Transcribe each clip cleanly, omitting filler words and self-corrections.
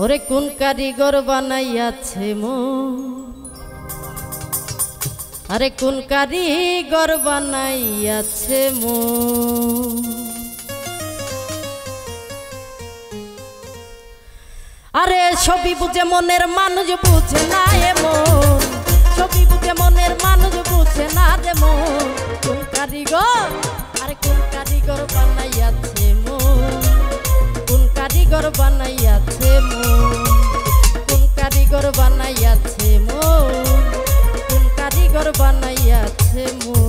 ওরে কোন কারিগর বানাইয়াছে মন, আরে কোন কারিগর বানাইয়াছে মন। আরে সবই বুঝে মনের মানুষ বুঝে না এমন, সবই বুঝে মনের মানুষ বুঝে না রে মন। কোন কারিগর, আরে কোন কারিগর বানাইয়াছে মন, কোন কারিগর বানাইয়াছে মন, কোন কারিগর বানাইয়াছে মন, কোন কারিগর বানাইয়াছে মন।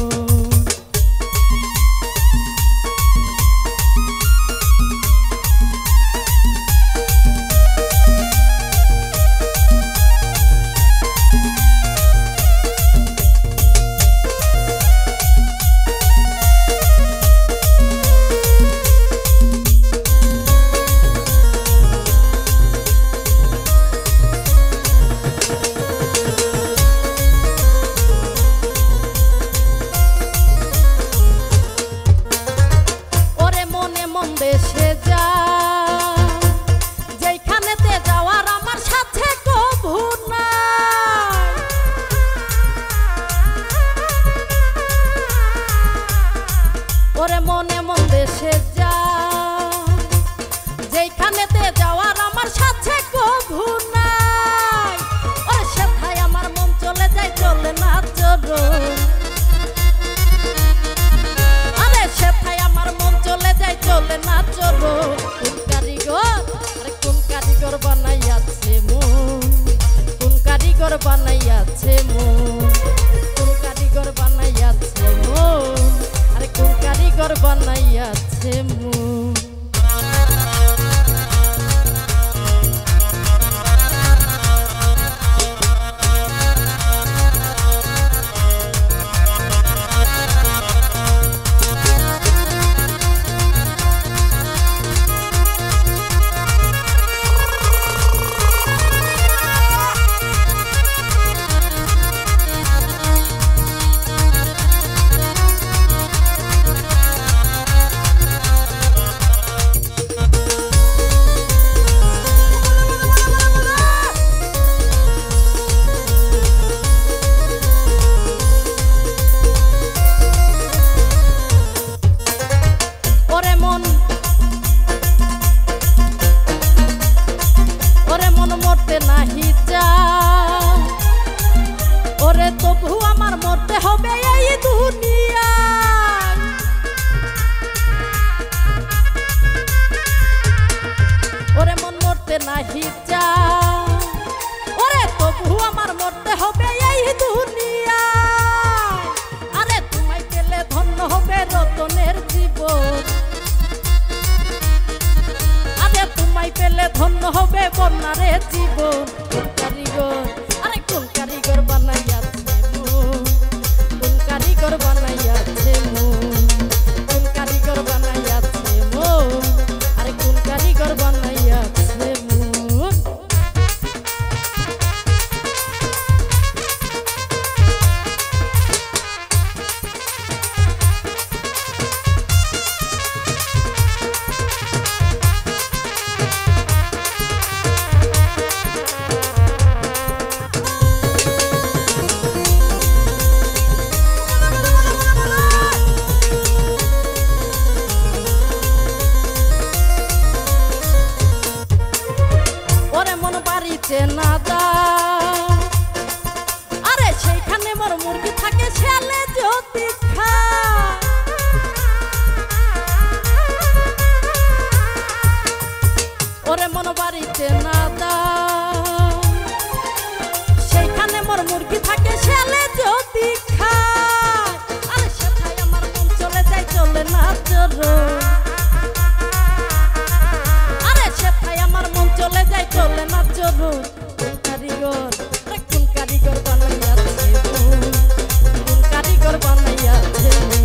দেশে যা যেখানেতে যাওয়ার আমার সাথে কবু নাই, ওরে মনে মন দেশে যা যেখানেতে যাওয়ার আমার সাথে কবু নাই। ওরে সেথায় আমার মন চলে যায়, চলে না চলো, চলে না চলো। কোন কারিগর, আরে কোন কারিগর বানাইয়াছে মন, কোন কারিগর বানাইয়াছে মন, কোন কারিগর বানাইয়াছে মন, আরে কোন কারিগর বানাইয়াছে মন। মরতে নাহি চাই, ওরে তবু আমার মরতে হবে এই দুনিয়ায়। ওরে মন মরতে নাহি চাই, ওরে তবু আমার মরতে হবে এই দুনিয়ায়। আরে তোমায় পেলে ধন্য হবে রতনের জীবন, তোমায় পেলে ধন্য হবে বন্যারে জীবন। কোন কারিগর, আরে কোন কারিগর বানাইয়াছে মন, কোন কারিগর বানাইয়াছে মন, কোন কারিগর বানাইয়াছে মন, আরে কোন কারিগর বানাইয়াছে মন। না দা, আরে সেইখানে মোর মুরগি থাকে ছেলে যদি খায়। ওরে মন বাড়িতে না দা, সেইখানে মোর মুরগি থাকে ছেলে যদি খায়। আরে সেটাই আমার মন চলে যায়, চলে না চলো, আরে সেটাই আমার মন চলে যায়, চলে না চলো। কোন কারিগর, কোন কারিগর বানাইয়াছে মন, কোন কারিগর বানাইয়াছে মন।